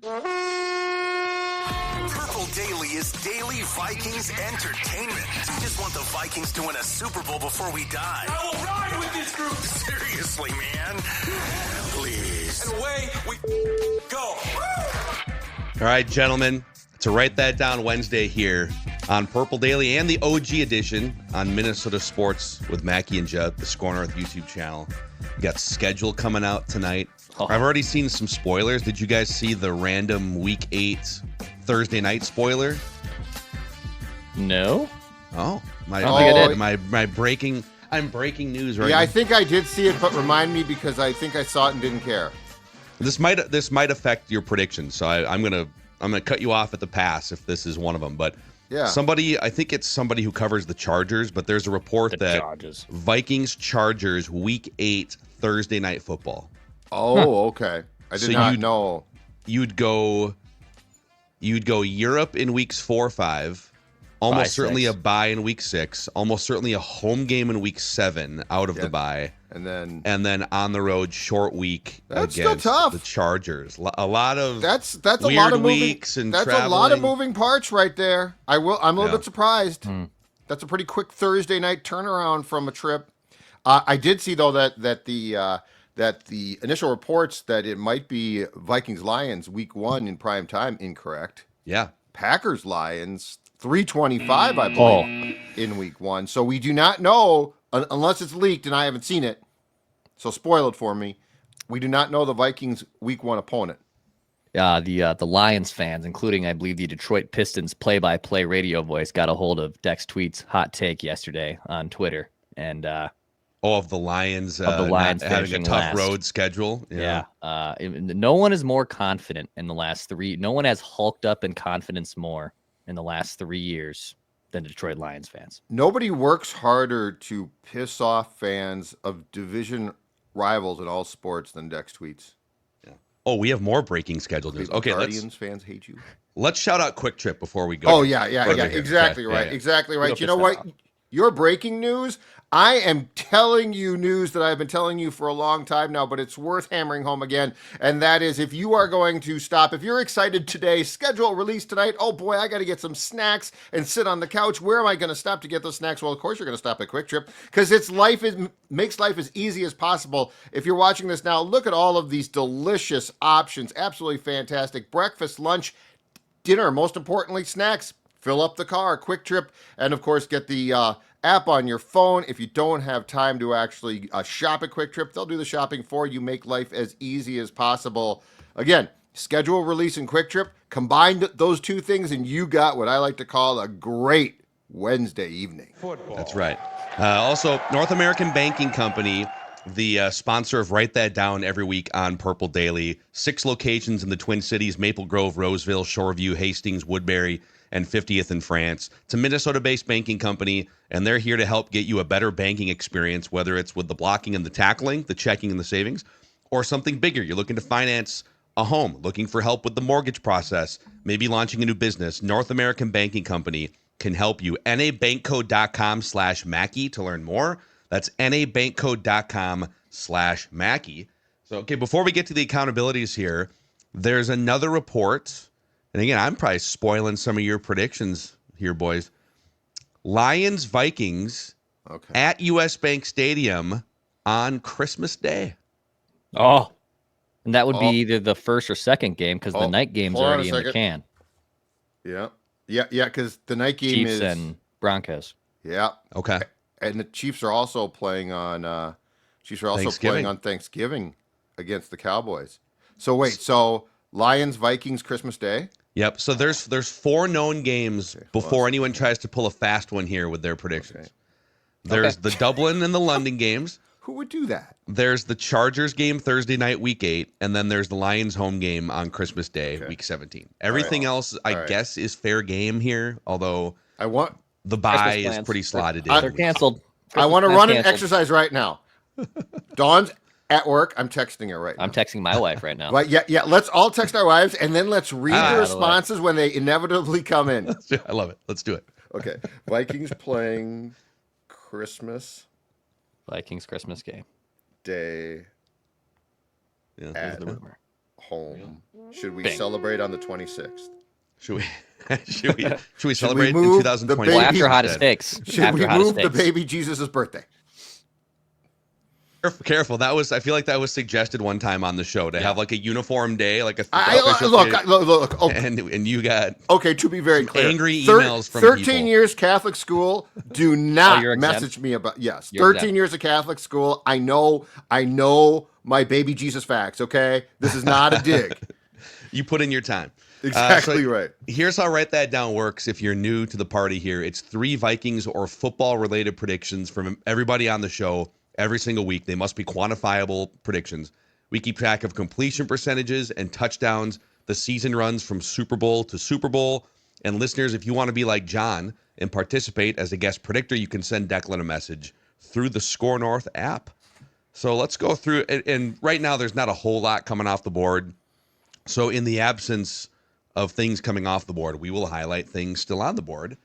Purple Daily is daily Vikings entertainment. We just want the Vikings to win a Super Bowl before we die. I will ride with this group. Seriously, man. Please. And away we go. All right, gentlemen, to Write That Down Wednesday here on Purple Daily and the OG edition on Minnesota Sports with Mackie and Judd, the Score North YouTube channel. We got schedule coming out tonight. I've already seen some spoilers. Did you guys see the random Week 8 Thursday night spoiler? No. Oh, I'm breaking news right now. Yeah, I think I did see it, but remind me because I think I saw it and didn't care. This might affect your predictions, so I'm gonna cut you off at the pass if this is one of them. But yeah, I think it's somebody who covers the Chargers, but there's a report that Chargers. Vikings-Chargers Week 8 Thursday night football. Oh, okay. I did not know. You'd go Europe in weeks 4, 5. Almost certainly 6. A bye in week 6. Almost certainly a home game in week 7 out of the bye. And then on the road short week against the Chargers. A lot of that's weird a lot of weeks and that's traveling. a lot of moving parts right there. I'm a little bit surprised. That's a pretty quick Thursday night turnaround from a trip. I did see though that the initial reports that it might be Vikings-Lions week 1 in prime time incorrect. Yeah. Packers-Lions 3:25 I believe in week 1. So we do not know unless it's leaked and I haven't seen it. So spoil it for me. We do not know the Vikings week 1 opponent. The Lions fans, including I believe the Detroit Pistons play-by-play radio voice, got a hold of Dex Tweet's hot take yesterday on Twitter, and of the Lions having a tough road schedule. Yeah. No one is more confident in the last 3. No one has hulked up in confidence more in the last 3 years than Detroit Lions fans. Nobody works harder to piss off fans of division rivals in all sports than Dex Tweets. Yeah. Oh, we have more breaking schedule news. Okay, Guardians fans hate you. Let's shout out Quick Trip before we go. Oh yeah, exactly right. Exactly right. You know what? Your breaking news, I am telling you news that I've been telling you for a long time now, but it's worth hammering home again. And that is, if you are going to stop, if you're excited today, schedule release tonight. Oh boy, I got to get some snacks and sit on the couch. Where am I going to stop to get those snacks? Well, of course you're going to stop at Quick Trip because makes life as easy as possible. If you're watching this now, look at all of these delicious options. Absolutely fantastic. Breakfast, lunch, dinner, most importantly, snacks. Fill up the car, Quick Trip, and of course get the app on your phone. If you don't have time to actually shop at Quick Trip, they'll do the shopping for you. Make life as easy as possible. Again, schedule, release, and Quick Trip. Combine those two things, and you got what I like to call a great Wednesday evening. Football. That's right. Also, North American Banking Company, the sponsor of Write That Down every week on Purple Daily. 6 locations in the Twin Cities: Maple Grove, Roseville, Shoreview, Hastings, Woodbury, and 50th in France. It's a Minnesota-based banking company, and they're here to help get you a better banking experience, whether it's with the blocking and the tackling, the checking and the savings, or something bigger. You're looking to finance a home, looking for help with the mortgage process, maybe launching a new business. North American Banking Company can help you. nabankcode.com/Mackie to learn more. That's nabankcode.com/Mackie. So, okay, before we get to the accountabilities here, there's another report. And again, I'm probably spoiling some of your predictions here, boys. Lions-Vikings at U.S. Bank Stadium on Christmas Day. Oh, and that would be either the first or second game because the night game's already in the can. Yeah, because the night game Chiefs is and Broncos. Yeah. Okay. And the Chiefs are also playing on Thanksgiving against the Cowboys. So wait, Lions-Vikings Christmas Day? Yep. So there's 4 known games before anyone tries to pull a fast one here with their predictions. There's the Dublin and the London games. Who would do that? There's the Chargers game Thursday night, week 8, and then there's the Lions home game on Christmas Day, week 17. Everything else, I guess, is fair game here, although the bye is pretty slotted in. They're canceled. I want to run an exercise right now. Dawn's at work. I'm texting her right now. I'm texting my wife right now. Right, yeah. Let's all text our wives, and then let's read the responses when they inevitably come in. I love it. Let's do it. Okay. Vikings playing Christmas. Vikings Christmas game. Day. Yeah. Here's the rumor. home. Should we celebrate on the 26th? Should we celebrate in move 2020? Well, after hottest takes. Should we move the baby Jesus' birthday? Careful. I feel like that was suggested one time on the show to have like a uniform day, like a look. Okay. And you got to be very clear, angry emails from 13 people. years Catholic school. Do not you're message me about you're 13 exempt. years of Catholic school. I know my baby Jesus facts. Okay, this is not a dig. You put in your time. Exactly right. Here's how Write That Down works. If you're new to the party here, it's 3 Vikings or football related predictions from everybody on the show. Every single week, they must be quantifiable predictions. We keep track of completion percentages and touchdowns. The season runs from Super Bowl to Super Bowl. And listeners, if you want to be like John and participate as a guest predictor, you can send Declan a message through the Score North app. So let's go through. And right now, there's not a whole lot coming off the board. So in the absence of things coming off the board, we will highlight things still on the board.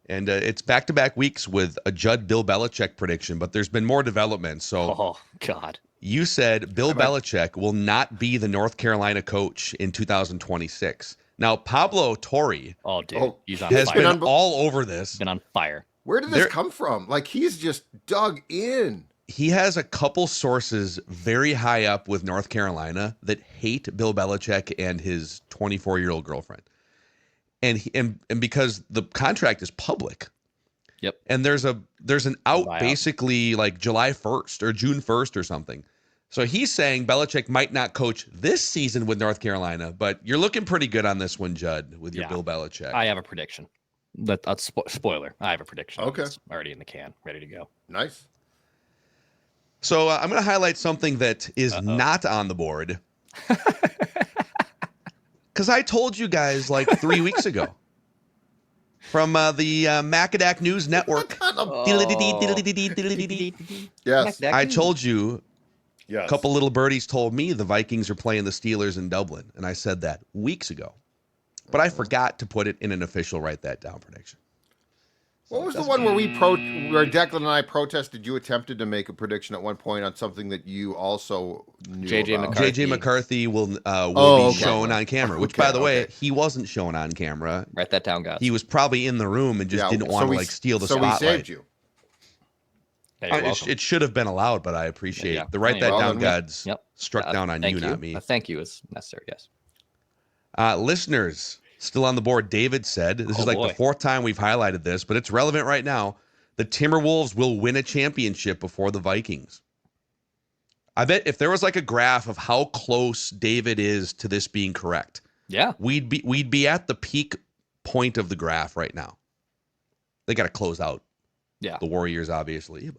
And it's back-to-back weeks with a Judd Bill Belichick prediction, but there's been more development. So, oh, God. You said Bill Belichick will not be the North Carolina coach in 2026. Now, Pablo Torre he's on has fire. been all over this. Been on fire. Where did this come from? Like, he's just dug in. He has a couple sources very high up with North Carolina that hate Bill Belichick and his 24-year-old girlfriend. And because the contract is public. Yep. And there's an out basically like July 1st or June 1st or something. So he's saying Belichick might not coach this season with North Carolina, but you're looking pretty good on this one, Judd, with your Bill Belichick. I have a prediction. That's spoiler. I have a prediction. Okay. It's already in the can, ready to go. Nice. So I'm going to highlight something that is not on the board. Because I told you guys like 3 weeks ago from the Macadac News Network. Yes. I told you a couple little birdies told me the Vikings are playing the Steelers in Dublin. And I said that weeks ago. But I forgot to put it in an official Write That Down prediction. What was the one where where Declan and I protested? You attempted to make a prediction at one point on something that you also knew about. JJ McCarthy will be shown on camera, which, by the way, he wasn't shown on camera. Write that down, guys. He was probably in the room and just didn't want to steal the spotlight. So we saved you. It should have been allowed, but I appreciate the Write That Down gods struck down on you, not me. A thank you is necessary, yes. Listeners, still on the board, David said, this is like the 4th time we've highlighted this, but it's relevant right now. The Timberwolves will win a championship before the Vikings. I bet if there was like a graph of how close David is to this being correct, we'd be at the peak point of the graph right now. They got to close out the Warriors, obviously.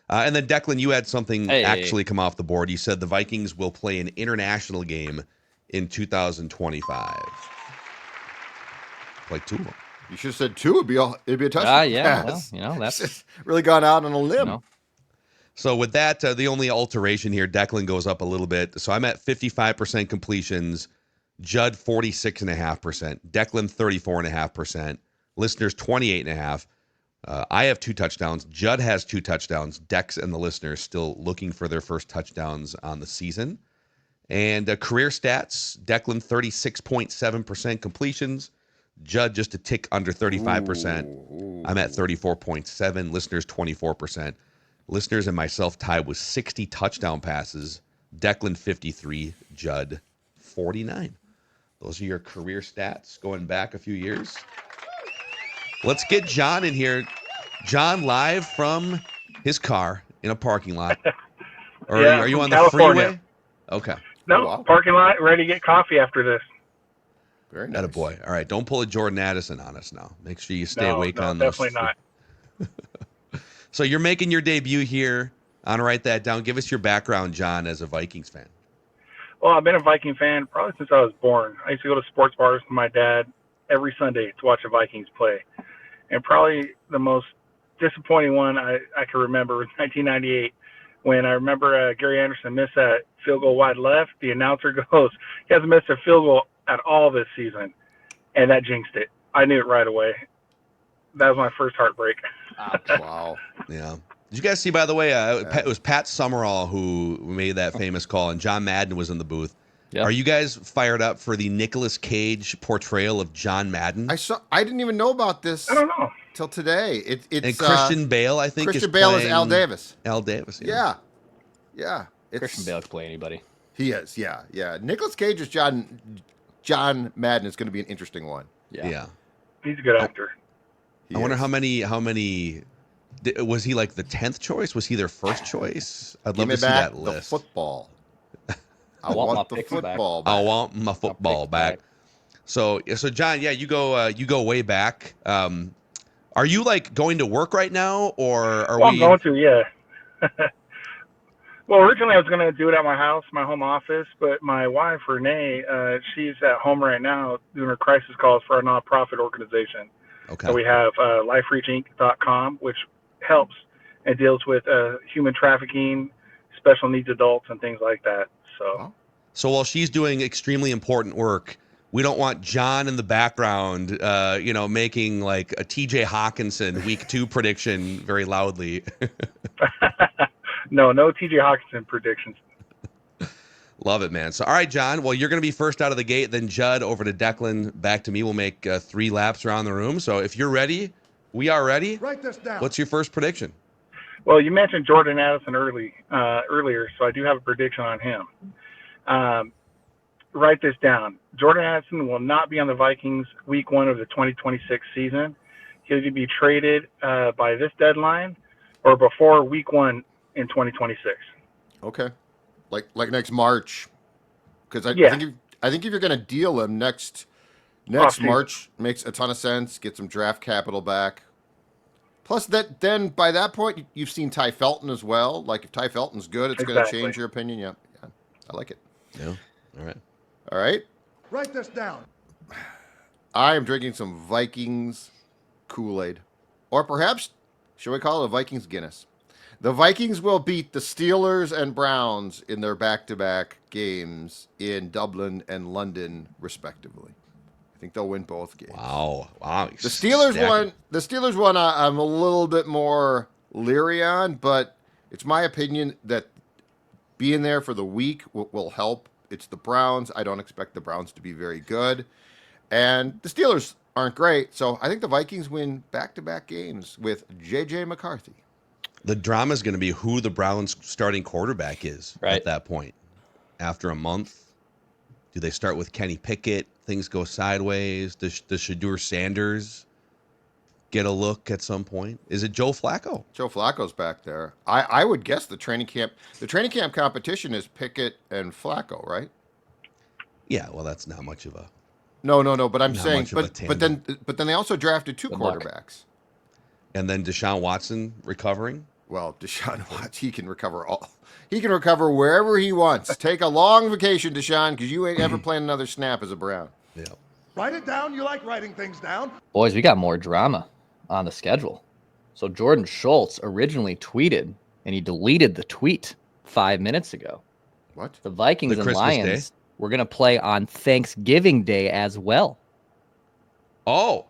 And then, Declan, you had something actually come off the board. You said the Vikings will play an international game in 2025. Like 2 of them. You should have said 2. It'd be a touchdown. Well, that's really gone out on a limb. So with that, the only alteration here, Declan goes up a little bit. So I'm at 55% completions. Judd 46.5%. Declan 34.5%. Listeners 28.5%. I have 2 touchdowns. Judd has 2 touchdowns. Dex and the listeners still looking for their first touchdowns on the season. And career stats, Declan 36.7% completions. Judd just a tick under 35%. I'm at 34.7%. Listeners 24%. Listeners and myself tied with 60 touchdown passes. Declan 53, Judd 49. Those are your career stats going back a few years. Let's get John in here. John, live from his car in a parking lot. Or are you on the freeway? Okay. No, parking lot, ready to get coffee after this. Very nice. Attaboy. All right, don't pull a Jordan Addison on us now. Make sure you stay awake on those. Definitely not. So you're making your debut here on Write That Down. Give us your background, John, as a Vikings fan. Well, I've been a Viking fan probably since I was born. I used to go to sports bars with my dad every Sunday to watch the Vikings play. And probably the most disappointing one I can remember was 1998 when I remember Gary Anderson missed that field goal wide left. The announcer goes, he hasn't missed a field goal at all this season. And that jinxed it. I knew it right away. That was my first heartbreak. Wow. Yeah. Did you guys see, by the way, it was Pat Summerall who made that famous call, and John Madden was in the booth. Yep. Are you guys fired up for the Nicolas Cage portrayal of John Madden? I didn't even know about this. I don't know. Till today. It's and Christian Bale, I think, Christian Bale is Al Davis. Al Davis, yeah. Christian Bale can play anybody. He is, yeah. Nicolas Cage is John Madden is going to be an interesting one. Yeah. He's a good actor. I wonder how many was he like the 10th choice? Was he their first choice? I'd love to see that list. The football. I want the football back. I want my football back. So John, yeah, you go way back. Are you like going to work right now, or are we? I'm going to, yeah. Well, originally I was going to do it at my house, my home office, but my wife, Renee, she's at home right now doing her crisis calls for our nonprofit organization. Okay. So we have lifereachinc.com, which helps and deals with human trafficking, special needs adults, and things like that. So while she's doing extremely important work, we don't want John in the background, making like a TJ Hawkinson week 2 prediction very loudly. No TJ Hawkinson predictions. Love it, man. So, all right, John. Well, you're going to be first out of the gate. Then Judd over to Declan, back to me. We'll make 3 laps around the room. So if you're ready, we are ready. Write this down. What's your first prediction? Well, you mentioned Jordan Addison earlier, so I do have a prediction on him. Write this down. Jordan Addison will not be on the Vikings week 1 of the 2026 season. He'll either be traded by this deadline or before week 1 in 2026. Okay. Like next March. Because I think if you're going to deal him next March, makes a ton of sense. Get some draft capital back. Plus, then by that point, you've seen Ty Felton as well. Like, if Ty Felton's good, it's going to change your opinion. Yeah, I like it. Yeah. All right. Write this down. I am drinking some Vikings Kool-Aid. Or perhaps, should we call it a Vikings Guinness? The Vikings will beat the Steelers and Browns in their back-to-back games in Dublin and London, respectively. I think they'll win both games. Wow. The Steelers one I'm a little bit more leery on, but it's my opinion that being there for the week will help. It's the Browns. I don't expect the Browns to be very good. And the Steelers aren't great, so I think the Vikings win back-to-back games with J.J. McCarthy. The drama is going to be who the Browns' starting quarterback is at that point. After a month, do they start with Kenny Pickett? Things go sideways. Does Shadur Sanders get a look at some point? Is it Joe Flacco? Joe Flacco's back there. I would guess the training camp competition is Pickett and Flacco, right? Yeah, well, that's not much of a. No. But I'm saying, but then they also drafted 2 quarterbacks. And then Deshaun Watson recovering. Well, Deshaun Watson, he can recover He can recover wherever he wants. Take a long vacation, Deshaun, because you ain't ever playing another snap as a Brown. Yeah. Write it down. You like writing things down. Boys, we got more drama on the schedule. So Jordan Schultz originally tweeted, and he deleted the tweet 5 minutes ago. What? The Vikings and Lions were going to play on Thanksgiving Day as well. Oh.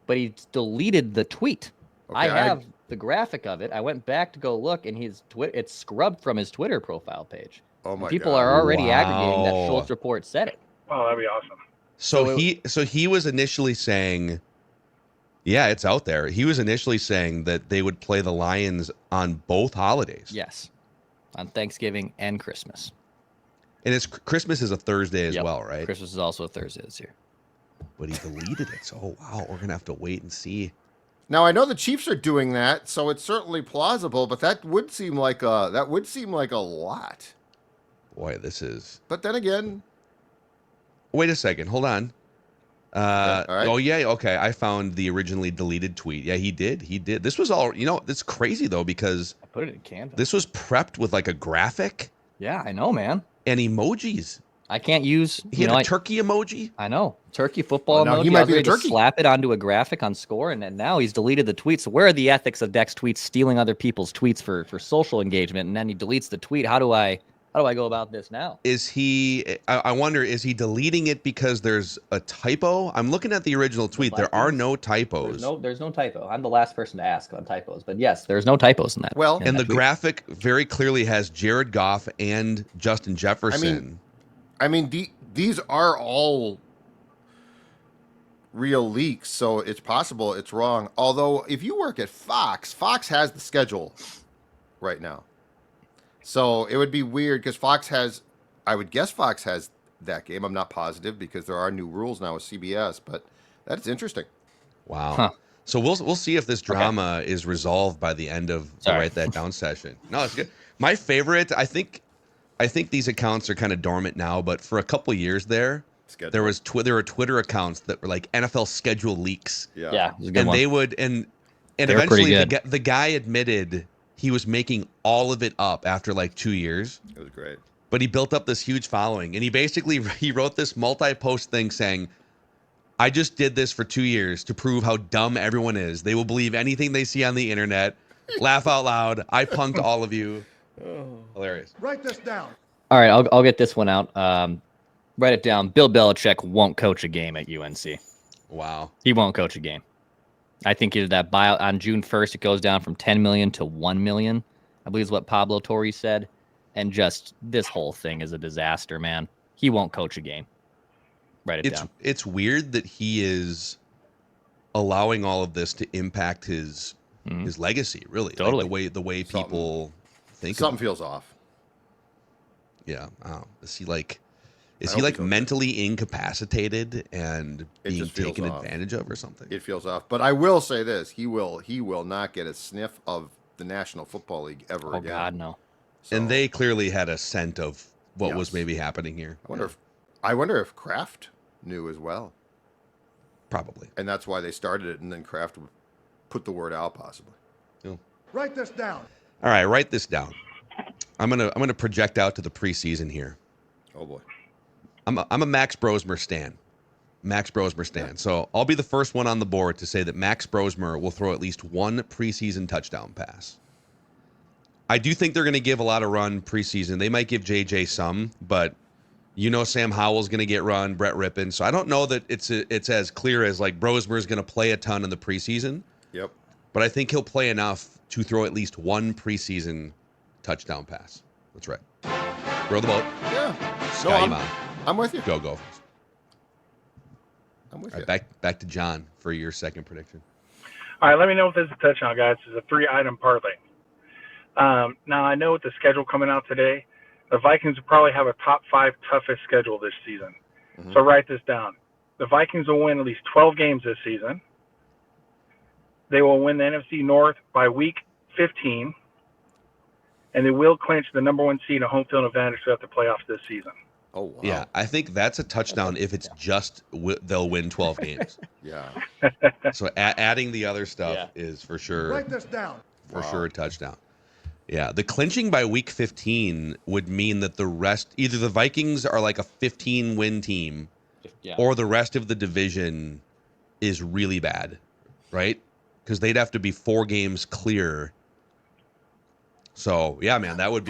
But he deleted the tweet. Okay, I have the graphic of it. I went back to go look, and it's scrubbed from his Twitter profile page. Oh my God. People are already aggregating that Schultz report said it. Oh, that'd be awesome. So he was initially saying, yeah, it's out there. He was initially saying that they would play the Lions on both holidays. Yes, on Thanksgiving and Christmas. And Christmas is a Thursday as well, right? Christmas is also a Thursday this year. But he deleted it. So, wow, we're going to have to wait and see. Now, I know the Chiefs are doing that, so it's certainly plausible, but that would seem like a lot. Boy, this is. But then again, wait a second. Hold on. all right. Oh, yeah. Okay. I found the originally deleted tweet. Yeah, he did. This was all, it's crazy, though, because I put it in Canva. This was prepped with like a graphic. Yeah, I know, man. And emojis. I can't use. He had a turkey emoji. I know. Turkey football emoji. He might be a turkey. Slap it onto a graphic on Score, and now he's deleted the tweet. So where are the ethics of Dex tweets stealing other people's tweets for social engagement? And then he deletes the tweet. How do I How do I go about this now? Is he? I wonder. Is he deleting it because there's a typo? I'm looking at the original tweet. There are no typos. There's no typo. I'm the last person to ask on typos, but yes, there's no typos in that. Well, and the graphic very clearly has Jared Goff and Justin Jefferson. I mean, these are all real leaks, so it's possible it's wrong. Although, if you work at Fox has the schedule right now. So it would be weird because I would guess Fox has that game. I'm not positive because there are new rules now with CBS, but that's interesting. Wow. Huh. So we'll see if this drama is resolved by the end of the Write That Down session. No, it's good. My favorite, I think these accounts are kind of dormant now, but for a couple years there were Twitter accounts that were like NFL schedule leaks. Yeah, and they would and eventually the guy admitted he was making all of it up after like 2 years. It was great. But he built up this huge following, and he wrote this multi-post thing saying, I just did this for 2 years to prove how dumb everyone is. They will believe anything they see on the internet. Laugh out loud. I punked all of you. Hilarious. Write this down. All right, I'll get this one out. Write it down. Bill Belichick won't coach a game at UNC. Wow. He won't coach a game. I think either that buyout on June 1st, it goes down from $10 million to $1 million, I believe is what Pablo Torre said. And just this whole thing is a disaster, man. He won't coach a game. Write it down. It's weird that he is allowing all of this to impact his legacy, really. Totally. Like the way people think. Something feels off. Yeah. Is he like mentally incapacitated and being taken advantage of or something? It feels off. But I will say this: he will not get a sniff of the National Football League ever again. Oh God, no. So, and they clearly had a scent of what was maybe happening here. I wonder if Kraft knew as well. Probably. And that's why they started it, and then Kraft put the word out, possibly. Yeah. Write this down. All right, write this down. I'm gonna project out to the preseason here. Oh boy. I'm a Max Brosmer stan. Yeah. So I'll be the first one on the board to say that Max Brosmer will throw at least one preseason touchdown pass. I do think they're going to give a lot of run preseason. They might give JJ some, but Sam Howell's going to get run, Brett Rippon. So I don't know that it's as clear as like Brosmer's going to play a ton in the preseason. Yep. But I think he'll play enough to throw at least one preseason touchdown pass. That's right. Row the boat. Yeah. Sky I'm with you. Go Gophers. I'm with you. Back to John for your second prediction. All right, let me know if this is a touchdown, guys. This is a 3-item parlay. Now, I know with the schedule coming out today, the Vikings will probably have a top 5 toughest schedule this season. Mm-hmm. So write this down. The Vikings will win at least 12 games this season. They will win the NFC North by week 15. And they will clinch the number 1 seed and home field advantage throughout the playoffs this season. Oh, wow. Yeah, I think that's a touchdown if it's just they'll win 12 games. Yeah. So adding the other stuff is for sure. Write this down. For sure a touchdown. Yeah, the clinching by week 15 would mean that the rest, either the Vikings are like a 15-win team, or the rest of the division is really bad, right? Because they'd have to be 4 games clear. So, yeah, man, that'd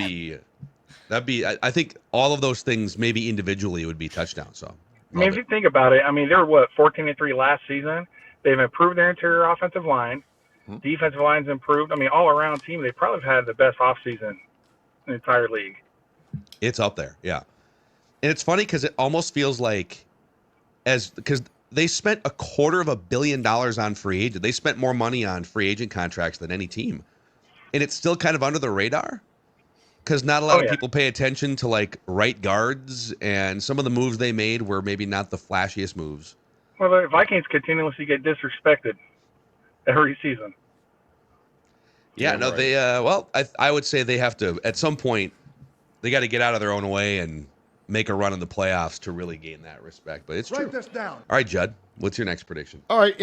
be, I think all of those things, maybe individually, would be touchdowns. So, if you think about it, they were 14-3 last season. They've improved their interior offensive line. Defensive line's improved. all around team. They probably have had the best offseason in the entire league. It's up there, yeah. And it's funny because it almost feels like because they spent $250 million on free agent. They spent more money on free agent contracts than any team. And it's still kind of under the radar because not a lot of people pay attention to like right guards, and some of the moves they made were maybe not the flashiest moves. Well, the Vikings continuously get disrespected every season. Yeah, no, they I would say they have to at some point. They got to get out of their own way and make a run in the playoffs to really gain that respect. But it's true. Write this down. All right, Judd, what's your next prediction? All right,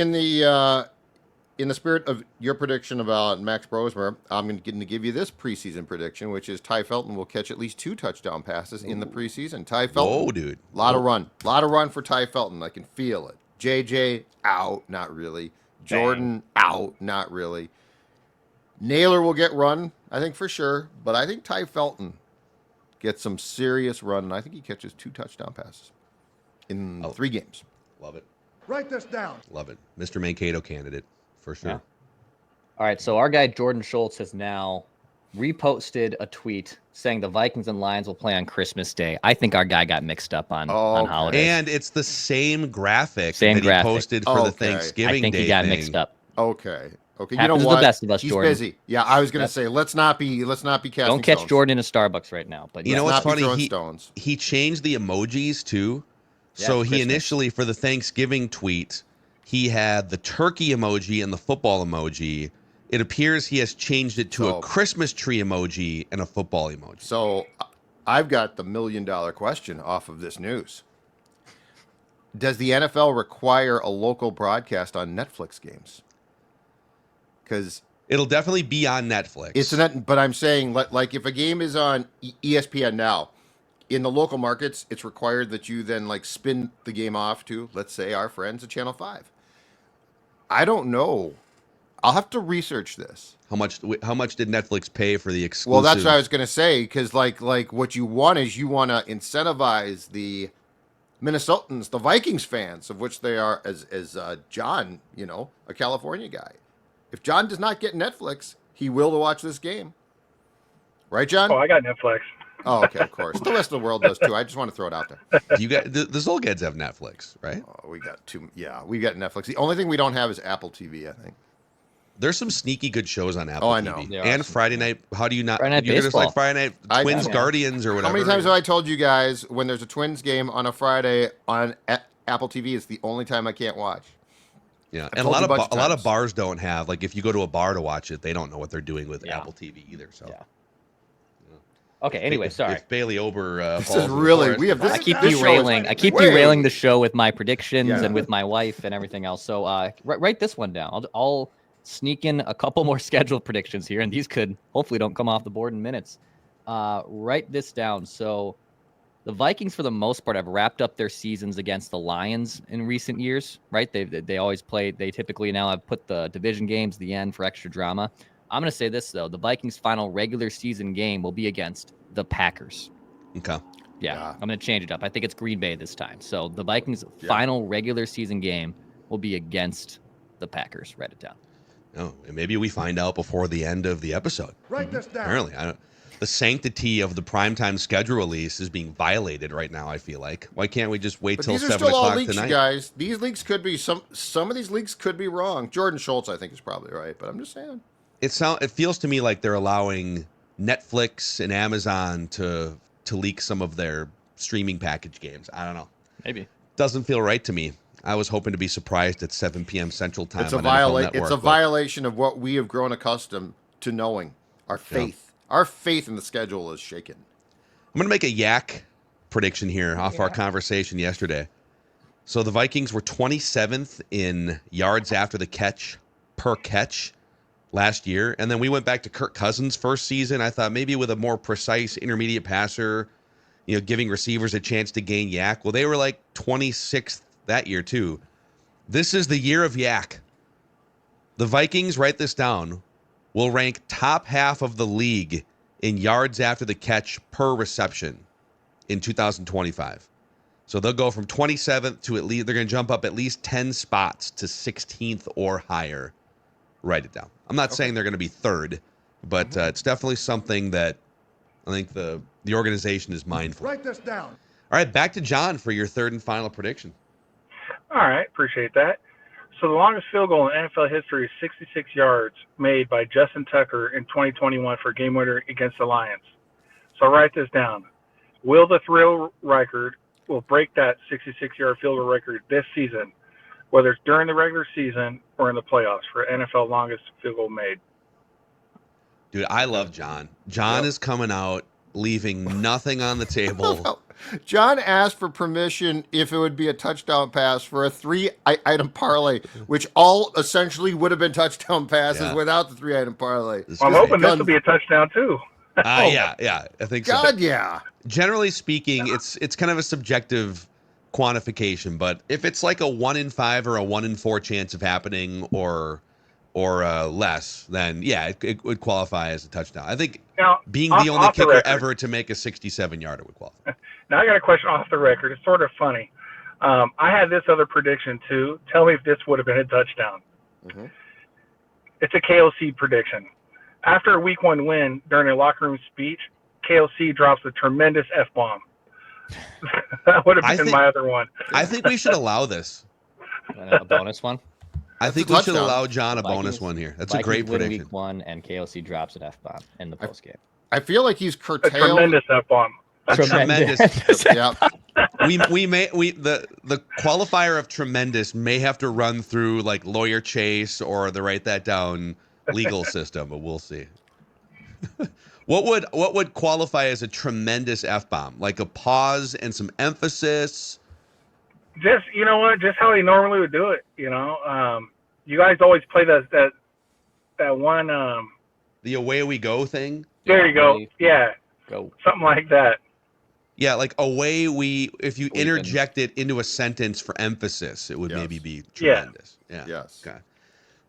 in the spirit of your prediction about Max Brosmer, I'm going to give you this preseason prediction, which is Ty Felton will catch at least 2 touchdown passes in the preseason. Ty Felton. Whoa, dude. A lot of run for Ty Felton. I can feel it. JJ out, not really. Jordan out, not really. Naylor will get run, I think for sure, but I think Ty Felton gets some serious run, and I think he catches 2 touchdown passes in 3 games. Love it. Write this down. Love it. Mr. Mankato candidate, for sure. Yeah. All right, so our guy Jordan Schultz has now reposted a tweet saying the Vikings and Lions will play on Christmas Day. I think our guy got mixed up on holidays. And it's the same graphic that he posted for the Thanksgiving Day. I think he got mixed up. Okay. You know what? The best of us, He's Jordan. busy. Yeah, I was going to say let's not be casting Don't catch stones. Jordan in a Starbucks right now. But you know what's funny? Stones. He changed the emojis too. Yeah, so he Christmas. initially, for the Thanksgiving tweet, he had the turkey emoji and the football emoji. It appears he has changed it to a Christmas tree emoji and a football emoji. So I've got the $1 million question off of this news. Does the NFL require a local broadcast on Netflix games? Because it'll definitely be on Netflix. But I'm saying, like, if a game is on ESPN now, in the local markets, it's required that you then spin the game off to, let's say, our friends at Channel 5. I don't know. I'll have to research this. How much did Netflix pay for the exclusive? Well, that's what I was going to say, because like what you want is you want to incentivize the Minnesotans, the Vikings fans, of which they are, as John, a California guy. If John does not get Netflix, he will to watch this game. Right, John? Oh, I got Netflix. Oh, okay, of course. The rest of the world does too. I just want to throw it out there. You got the Zolgads have Netflix, right? Oh, we got Netflix. The only thing we don't have is Apple TV, I think. There's some sneaky good shows on Apple I TV. know. And Friday night. How do you not? Friday Night You're just Baseball. like Friday Night Twins Guardians or whatever. How many times have I told you guys when there's a Twins game on a Friday on Apple TV? It's the only time I can't watch. Yeah, and a lot of bars don't have, like, if you go to a bar to watch it, they don't know what they're doing with Apple TV either. So. Yeah. Okay. Anyway, sorry. If Bailey Ober this is really we have. This, I keep this derailing. I keep derailing the show with my predictions and with my wife and everything else. So write this one down. I'll sneak in a couple more scheduled predictions here, and these could hopefully don't come off the board in minutes. Write this down. So the Vikings, for the most part, have wrapped up their seasons against the Lions in recent years, right? They always play. They typically now have put the division games at the end for extra drama. I'm going to say this, though. The Vikings' final regular season game will be against the Packers. Okay. Yeah. I'm going to change it up. I think it's Green Bay this time. So the Vikings' final regular season game will be against the Packers. Write it down. Oh, and maybe we find out before the end of the episode. Write this down. Apparently, the sanctity of the primetime schedule release is being violated right now, I feel like. Why can't we just wait till 7 o'clock leaks, tonight? Guys. These leaks could be some of these leaks could be wrong. Jordan Schultz, I think, is probably right, but I'm just saying. It feels to me like they're allowing Netflix and Amazon to leak some of their streaming package games. I don't know. Maybe. Doesn't feel right to me. I was hoping to be surprised at 7 p.m. Central Time. It's a NFL violation of what we have grown accustomed to knowing. Our faith. Yeah. Our faith in the schedule is shaken. I'm going to make a yak prediction here off our conversation yesterday. So the Vikings were 27th in yards after the catch per catch last year. And then we went back to Kirk Cousins' first season. I thought maybe with a more precise intermediate passer, giving receivers a chance to gain yak. Well, they were like 26th that year too. This is the year of yak. The Vikings, write this down, will rank top half of the league in yards after the catch per reception in 2025. So they'll go from 27th to at least, they're going to jump up at least 10 spots to 16th or higher. Write it down. I'm not saying they're going to be third, but it's definitely something that I think the organization is mindful. Write this down. All right, back to John for your third and final prediction. All right, appreciate that. So the longest field goal in NFL history is 66 yards made by Justin Tucker in 2021 for a game winner against the Lions. So write this down. Will the thrill record will break that 66-yard field goal record this season, whether it's during the regular season or in the playoffs, for NFL longest field goal made? Dude, I love John. John is coming out, leaving nothing on the table. John asked for permission if it would be a touchdown pass for a 3-item parlay, which all essentially would have been touchdown passes without the 3-item parlay. Well, I'm hoping this will be a touchdown too. Yeah, I think so. God, yeah. Generally speaking, it's kind of a subjective quantification, but if it's like a 1 in 5 or a 1 in 4 chance of happening, or or less, then yeah, it would qualify as a touchdown. I think Now, being the only off the kicker record. ever to make a 67-yarder would qualify. Now I got a question off the record. It's sort of funny. I had this other prediction too. Tell me if this would have been a touchdown. Mm-hmm. It's a KOC prediction. After a week 1 win during a locker room speech, KOC drops a tremendous F-bomb. That would have been my other one. I think we should allow this. A bonus one. I think we should allow John a bonus one here. That's a great prediction. Week 1 and KOC drops an F-bomb in the post game. I feel like he's curtailed. A tremendous F-bomb. Tremendous. Yeah. The qualifier of tremendous may have to run through like Lawyer Chase or the Write That Down legal system, but we'll see. What would qualify as a tremendous F-bomb? Like a pause and some emphasis? Just, you know what? Just how he normally would do it, you know? You guys always play that one the away we go thing? There you go. Yeah. Go. Something like that. Yeah, like if you interject it into a sentence for emphasis, it would maybe be tremendous. Yeah. Yes. Okay.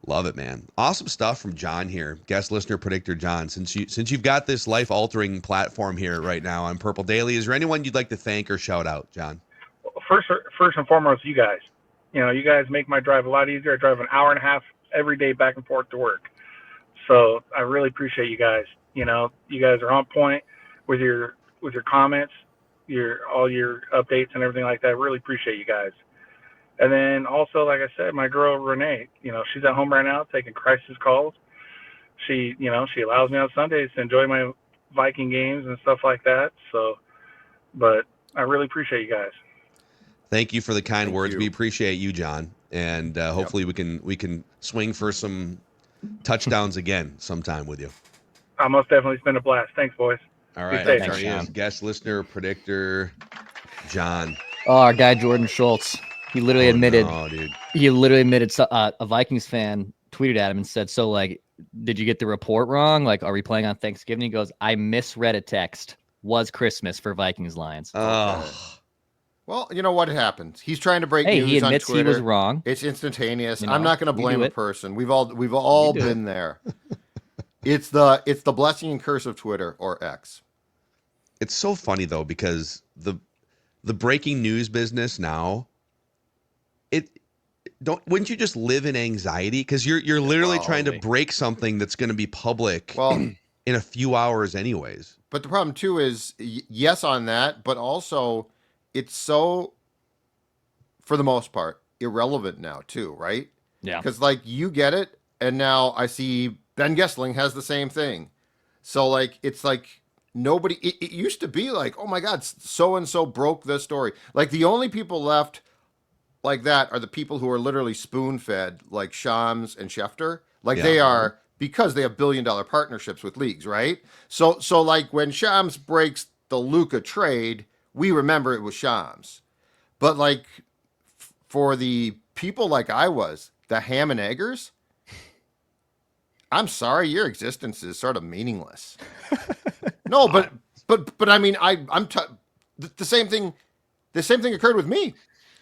Love it, man. Awesome stuff from John here, guest listener predictor John. Since you've got this life-altering platform here right now on Purple Daily, is there anyone you'd like to thank or shout out, John? First and foremost, you guys. You know, you guys make my drive a lot easier. I drive an hour and a half every day back and forth to work. So I really appreciate you guys. You know, you guys are on point with your comments, all your updates and everything like that. I really appreciate you guys. And then also, like I said, my girl Renee, you know, she's at home right now taking crisis calls. She allows me on Sundays to enjoy my Viking games and stuff like that. So, but I really appreciate you guys. Thank you for the kind words. We appreciate you, John, and hopefully we can swing for some touchdowns again sometime with you. I'll most definitely spend a blast. Thanks, boys. All right. Thanks, There he is. Guest listener predictor John. Oh, our guy Jordan Schultz. He literally admitted. Oh, dude. He literally admitted. A Vikings fan tweeted at him and said, "So, like, did you get the report wrong? Like, are we playing on Thanksgiving?" He goes, "I misread a text. Was Christmas for Vikings-Lions." Oh. Well, you know what happens. He's trying to break news he admits on Twitter. He was wrong. It's instantaneous. You know, I'm not going to blame a person. We've all been there. It's the blessing and curse of Twitter or X. It's so funny though, because the breaking news business now, wouldn't you just live in anxiety? Because you're literally trying to break something that's going to be public in a few hours anyways. But the problem too is yes on that, but also it's so, for the most part, irrelevant now too, right? Yeah. Because like you get it, and now I see Ben Gessling has the same thing. So like it's like nobody. It used to be like, oh my God, so and so broke this story. Like the only people left like that are the people who are literally spoon fed, like Shams and Schefter. Like they are, because they have $1 billion partnerships with leagues, right? So like when Shams breaks the Luka trade, we remember it was Shams. But like for the people like I was, the ham and eggers, I'm sorry, your existence is sort of meaningless. No, but I mean, the same thing occurred with me.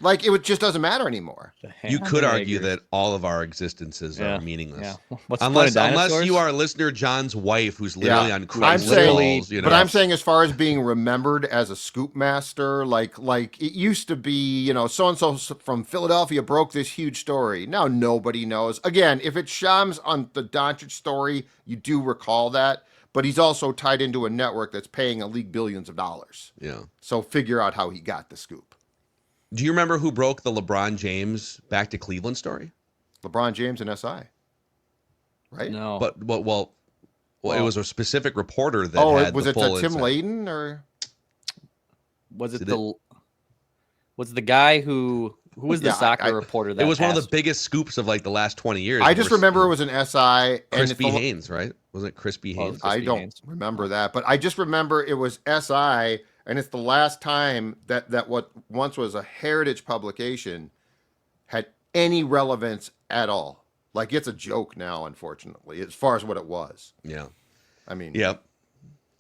Like it just doesn't matter anymore. You could argue that all of our existences are meaningless. Yeah. What's unless you are listener John's wife, who's literally on Craigslist. But I'm saying, as far as being remembered as a scoop master, like it used to be, you know, so and so from Philadelphia broke this huge story. Now nobody knows. Again, if it's Shams on the Doncic story, you do recall that. But he's also tied into a network that's paying a league billions of dollars. Yeah. So figure out how he got the scoop. Do you remember who broke the LeBron James back to Cleveland story? LeBron James and SI. Right? No. But well, it was a specific reporter that had was the it full Tim insight. Layden or was it was the guy who was the soccer reporter that it was one of the biggest scoops of like the last 20 years. I just remember it was an SI. Crispy Haynes, right? Was it Crispy Haynes? I don't remember that, but I just remember it was SI. And it's the last time that what once was a heritage publication had any relevance at all. Like it's a joke now, unfortunately, as far as what it was. Yeah. I mean, yep.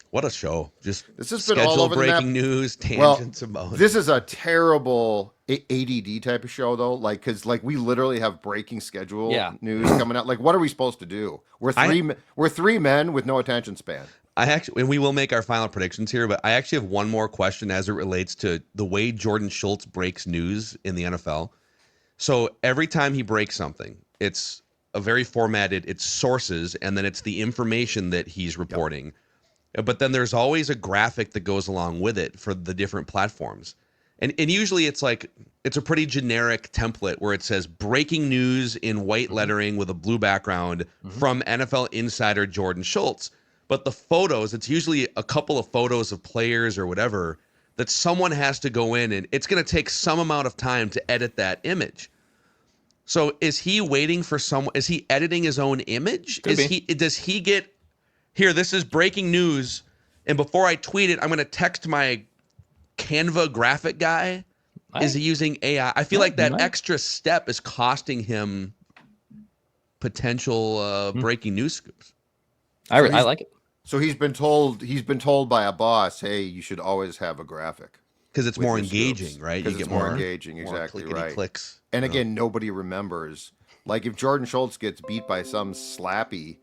What a show. Just this has been all over breaking the map. news, tangents about. This is a terrible ADD type of show though? Like, because like we literally have breaking schedule news coming out. Like, what are we supposed to do? We're three men with no attention span. And we will make our final predictions here, but I actually have one more question as it relates to the way Jordan Schultz breaks news in the NFL. So every time he breaks something, it's a very formatted, it's sources, and then it's the information that he's reporting. Yep. But then there's always a graphic that goes along with it for the different platforms. And usually it's a pretty generic template where it says breaking news in white lettering with a blue background from NFL insider Jordan Schultz. But the photos, it's usually a couple of photos of players or whatever that someone has to go in, and it's going to take some amount of time to edit that image. So is he waiting for someone? Is he editing his own image? Does he get, here, this is breaking news, and before I tweet it, I'm going to text my Canva graphic guy? Is he using AI? I feel like that extra step is costing him potential breaking news scoops. I like it. So he's been told by a boss, hey, you should always have a graphic. Because it's more engaging, right? Because it's more engaging, exactly right. Clicks. And again, nobody remembers. Like if Jordan Schultz gets beat by some slappy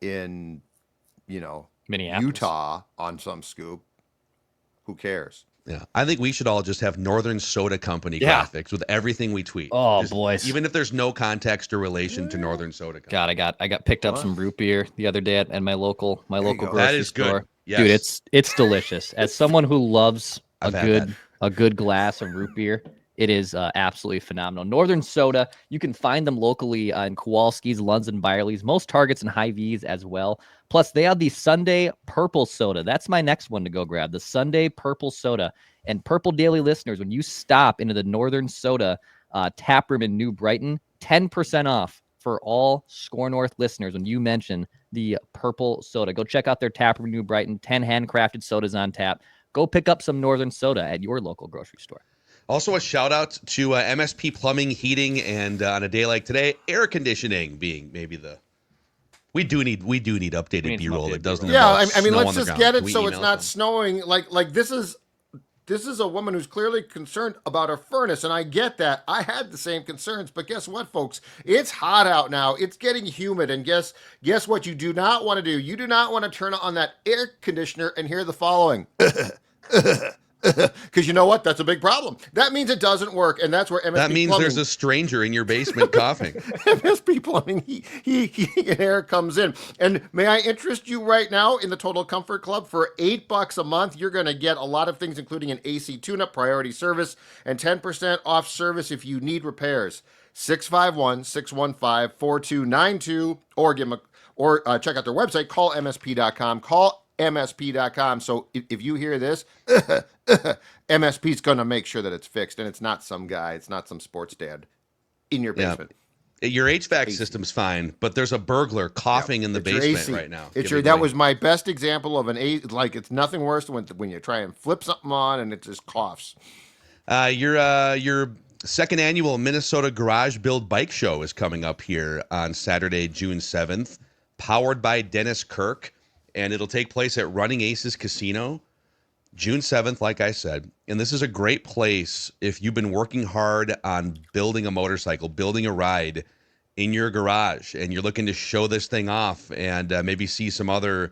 in, Minneapolis, Utah on some scoop, who cares? Yeah, I think we should all just have Northern Soda Company graphics with everything we tweet. Oh, boys. Even if there's no context or relation to Northern Soda Company. God, I got picked up some root beer the other day at my local grocery that is store. Good. Yes. Dude, it's delicious. As someone who loves a good glass of root beer, it is absolutely phenomenal. Northern Soda, you can find them locally in Kowalski's, Lunds, and Byerly's, most Targets and Hy-Vees as well. Plus, they have the Sunday Purple Soda. That's my next one to go grab, the Sunday Purple Soda. And Purple Daily listeners, when you stop into the Northern Soda tap room in New Brighton, 10% off for all Score North listeners when you mention the Purple Soda. Go check out their tap room in New Brighton, 10 handcrafted sodas on tap. Go pick up some Northern Soda at your local grocery store. Also, a shout out to MSP Plumbing, Heating, and on a day like today, air conditioning being maybe the. We do need updated B-roll that doesn't. Yeah, I mean, let's just get it so it's not snowing. Like this is a woman who's clearly concerned about her furnace, and I get that. I had the same concerns, but guess what, folks? It's hot out now. It's getting humid, and guess what you do not want to do? You do not want to turn on that air conditioner and hear the following. Because you know what? That's a big problem. That means it doesn't work, and that's where MSP That means Plumbing, there's a stranger in your basement coughing. MSP Plumbing he air comes in. And may I interest you right now in the Total Comfort Club? For $8 a month, you're going to get a lot of things, including an AC tune-up, priority service, and 10% off service if you need repairs. 651-615-4292, or check out their website. Call MSP.com. Call MSP.com. So if you hear this, MSP's going to make sure that it's fixed, and it's not some guy, it's not some sports dad in your basement. Yeah. Your HVAC system's fine, but there's a burgler coughing in the basement right now. That was my best example of it's nothing worse than when you try and flip something on and it just coughs. Your second annual Minnesota Garage Build Bike Show is coming up here on Saturday, June 7th, powered by Dennis Kirk. And it'll take place at Running Aces Casino, June 7th, like I said. And this is a great place if you've been working hard on building a motorcycle, building a ride in your garage, and you're looking to show this thing off and maybe see some other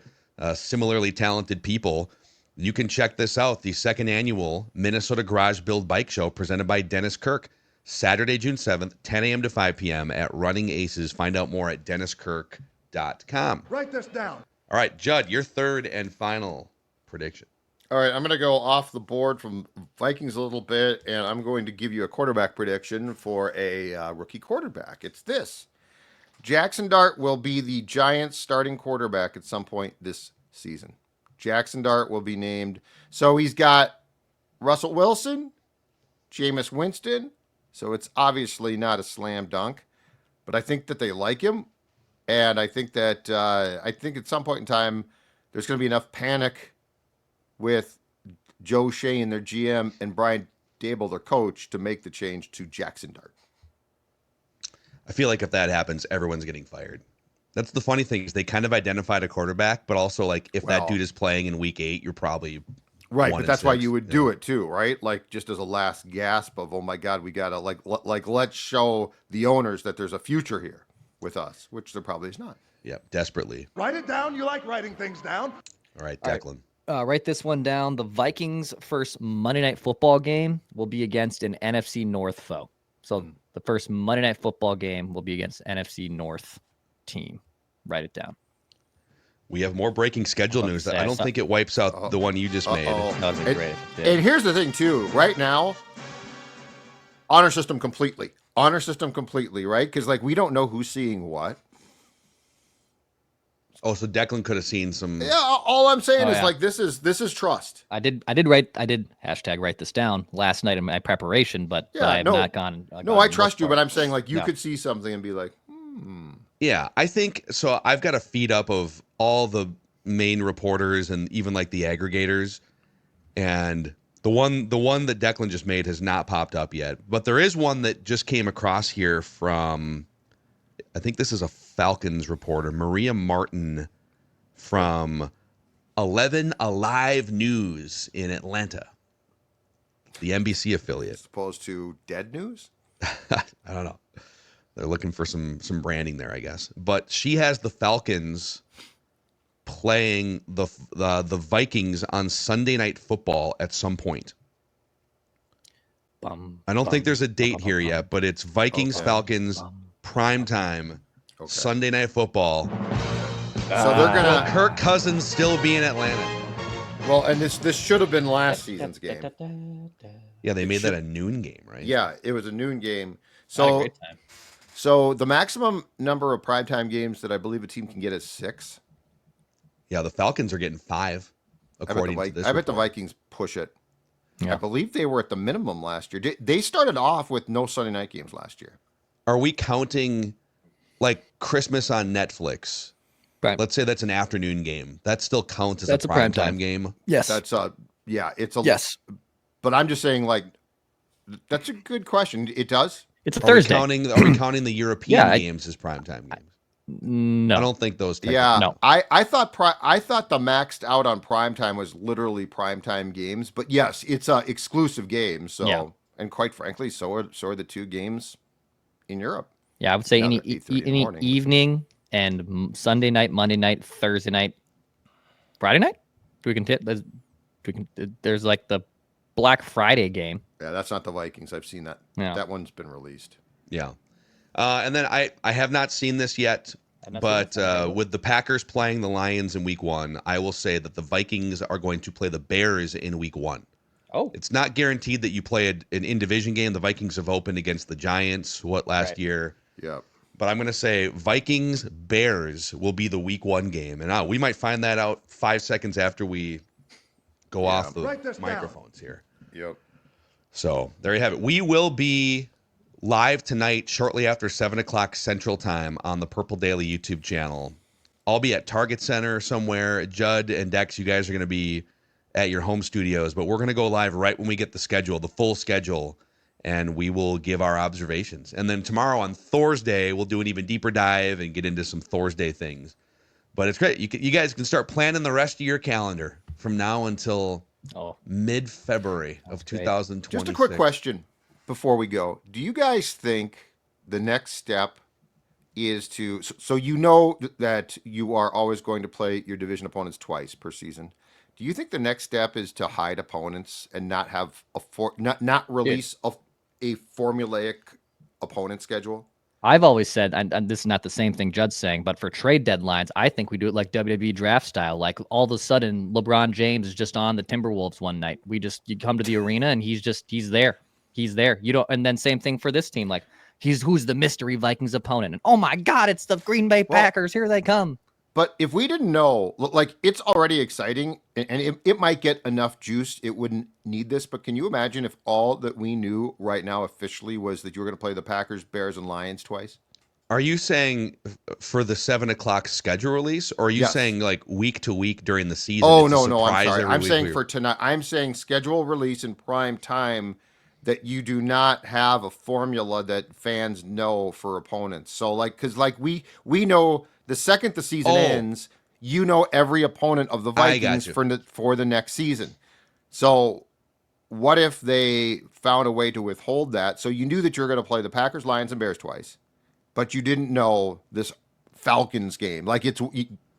similarly talented people. You can check this out, the second annual Minnesota Garage Build Bike Show presented by Dennis Kirk, Saturday, June 7th, 10 a.m. to 5 p.m. at Running Aces. Find out more at DennisKirk.com. Write this down. All right, Judd, your third and final prediction. All right, I'm going to go off the board from Vikings a little bit, and I'm going to give you a quarterback prediction for a rookie quarterback. It's this. Jackson Dart will be the Giants' starting quarterback at some point this season. Jackson Dart will be named. So he's got Russell Wilson, Jameis Winston, so it's obviously not a slam dunk, but I think that they like him. And I think that at some point in time, there's going to be enough panic with Joe Shane, their GM, and Brian Dable, their coach, to make the change to Jackson Dart. I feel like if that happens, everyone's getting fired. That's the funny thing is they kind of identified a quarterback, but also like if that dude is playing in week 8, you're probably Right, but that's why you would do it too, right? Like just as a last gasp of, oh my God, we gotta like let's show the owners that there's a future here with us, which there probably is not. Yep, desperately. Write it down. You like writing things down. All right, Declan. Write this one down. The Vikings' first Monday Night Football game will be against an NFC North foe. So the first Monday Night Football game will be against NFC North team. Write it down. We have more breaking schedule news. I don't think it wipes out the one you just made. That would be great. And here's the thing, too. Right now, honor system completely. Honor system completely, right? Because, like, we don't know who's seeing what. Oh, so Declan could have seen some. Yeah, all I'm saying is, like, this is trust. I did hashtag write this down last night in my preparation, but I have not gone. No, I trust you, but I'm saying, like, you could see something and be like, Yeah, I think so. I've got a feed up of all the main reporters and even like the aggregators, and the one that Declan just made has not popped up yet. But there is one that just came across here from, I think this is a Falcons reporter, Maria Martin from 11 Alive News in Atlanta, the NBC affiliate. As opposed to Dead News? I don't know. They're looking for some branding there, I guess. But she has the Falcons playing the Vikings on Sunday Night Football at some point. I don't think there's a date here yet, but it's Vikings-Falcons primetime Sunday Night Football. So they're gonna Kirk Cousins still be in Atlanta. Well, and this should have been last season's game. Yeah, they made that a noon game, right? Yeah, it was a noon game. So the maximum number of primetime games that I believe a team can get is 6. Yeah, the Falcons are getting 5, according to this. I bet the Vikings push it. Yeah. I believe they were at the minimum last year. They started off with no Sunday night games last year. Are we counting like Christmas on Netflix? Right. Let's say that's an afternoon game. That still counts as a primetime game? Yes. That's it's a yes. But I'm just saying, like, that's a good question. It does. It's a Thursday. Are we counting the European games as primetime games? No, I don't think those. Yeah, no. I thought the maxed out on primetime was literally primetime games, but yes, it's a exclusive game. So, and quite frankly, so are the 2 games in Europe. Yeah, I would say any evening and Sunday night, Monday night, Thursday night, Friday night. There's like the Black Friday game. Yeah, that's not the Vikings. I've seen that. Yeah. That one's been released. Yeah. And then I have not seen this yet, but with the Packers playing the Lions in week 1, I will say that the Vikings are going to play the Bears in week 1. Oh. It's not guaranteed that you play an in-division game. The Vikings have opened against the Giants, last year? Yeah. But I'm going to say Vikings-Bears will be the week 1 game. And we might find that out 5 seconds after we go off the microphones here. Yep. So there you have it. We will be live tonight shortly after 7 o'clock Central Time on the Purple Daily YouTube channel. I'll be at Target Center somewhere. Judd and Dex, you guys are going to be at your home studios, but we're going to go live right when we get the full schedule, and we will give our observations. And then tomorrow on Thursday, we'll do an even deeper dive and get into some Thursday things. But it's great. You guys can start planning the rest of your calendar from now until mid-February of 2026. Just a quick question before we go. Do you guys think the next step is to, so you know that you are always going to play your division opponents twice per season. Do you think the next step is to hide opponents and not have not release a formulaic opponent schedule? I've always said, and this is not the same thing Judd's saying, but for trade deadlines, I think we do it like WWE draft style. Like all of a sudden, LeBron James is just on the Timberwolves one night. You come to the arena and he's there. He's there. You don't, and then same thing for this team. Like who's the mystery Vikings opponent? And oh my God, it's the Green Bay Packers. Here they come. But if we didn't know, like it's already exciting, and it might get enough juice, it wouldn't need this. But can you imagine if all that we knew right now officially was that you were going to play the Packers, Bears, and Lions twice? Are you saying for the 7 o'clock schedule release, or are you saying like week to week during the season? Oh, no, I'm sorry. I'm saying for tonight. I'm saying schedule release in prime time, that you do not have a formula that fans know for opponents. So like, because like we know the second the season ends, you know every opponent of the Vikings for the next season. So what if they found a way to withhold that? So you knew that you're going to play the Packers, Lions, and Bears twice, but you didn't know this Falcons game. Like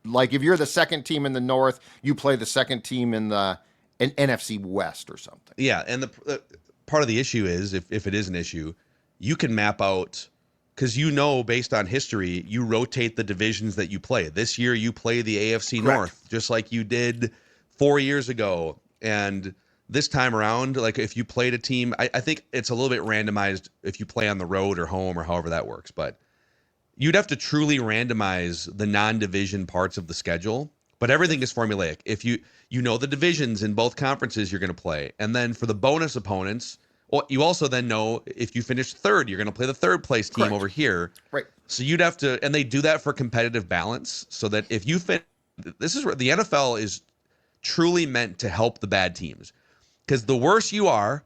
like if you're the second team in the North, you play the second team in the NFC West or something. Yeah, and the part of the issue is if it is an issue, you can map out, because based on history, you rotate the divisions that you play. This year you play the AFC Correct. North, just like you did 4 years ago. And this time around, like if you played a team, I think it's a little bit randomized if you play on the road or home or however that works. But you'd have to truly randomize the non-division parts of the schedule. But everything is formulaic. If you know the divisions in both conferences you're going to play. And then for the bonus opponents, well, you also then know if you finish third, you're going to play the third place team over here. Right. So you'd have to, and they do that for competitive balance, so that if you this is where the NFL is truly meant to help the bad teams. Because the worse you are,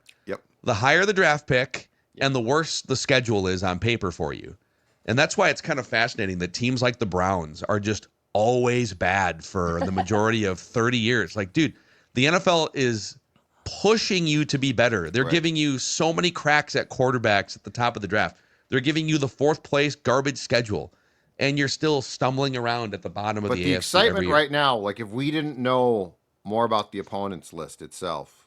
the higher the draft pick, and the worse the schedule is on paper for you. And that's why it's kind of fascinating that teams like the Browns are just always bad for the majority of 30 years. Like, dude, the NFL is pushing you to be better. They're giving you so many cracks at quarterbacks at the top of the draft. They're giving you the fourth place garbage schedule, and you're still stumbling around at the bottom of the AFC. But the excitement right now, like if we didn't know more about the opponents list itself,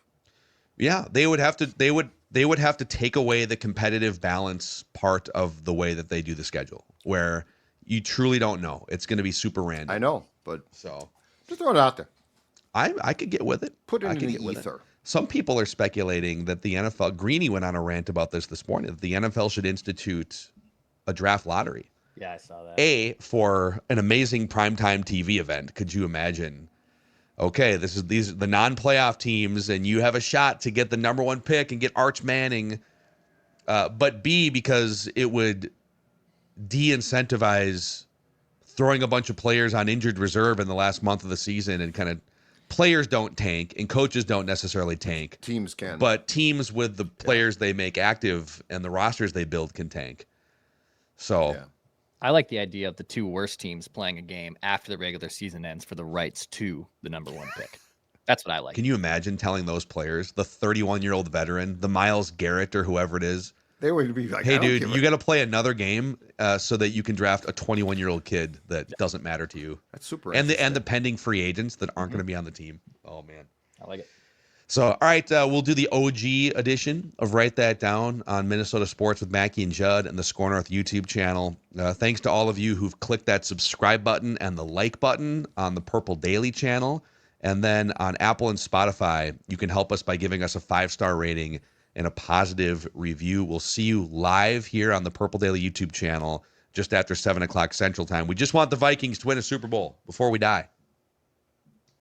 they would have to take away the competitive balance part of the way that they do the schedule, where you truly don't know. It's going to be super random. I know, but so just throw it out there. I could get with it. Put it in the ether. Some people are speculating that the NFL, Greeny went on a rant about this morning, that the NFL should institute a draft lottery. Yeah, I saw that. For an amazing primetime TV event. Could you imagine? Okay, these are the non-playoff teams, and you have a shot to get the number one pick and get Arch Manning. But B, because it would de-incentivize throwing a bunch of players on injured reserve in the last month of the season, and kind of players don't tank and coaches don't necessarily tank. Teams can. But teams with the players they make active and the rosters they build can tank. So I like the idea of the two worst teams playing a game after the regular season ends for the rights to the number one pick. That's what I like. Can you imagine telling those players, the 31-year-old veteran, the Myles Garrett or whoever it is, they would be like, hey, dude, you got to play another game so that you can draft a 21-year-old kid that doesn't matter to you. That's super. And the pending free agents that aren't going to be on the team. Oh, man. I like it. So, all right, we'll do the OG edition of Write That Down on Minnesota Sports with Mackie and Judd and the Score North YouTube channel. Thanks to all of you who've clicked that subscribe button and the like button on the Purple Daily channel. And then on Apple and Spotify, you can help us by giving us a 5-star rating and a positive review. We'll see you live here on the Purple Daily YouTube channel just after 7 o'clock Central Time. We just want the Vikings to win a Super Bowl before we die.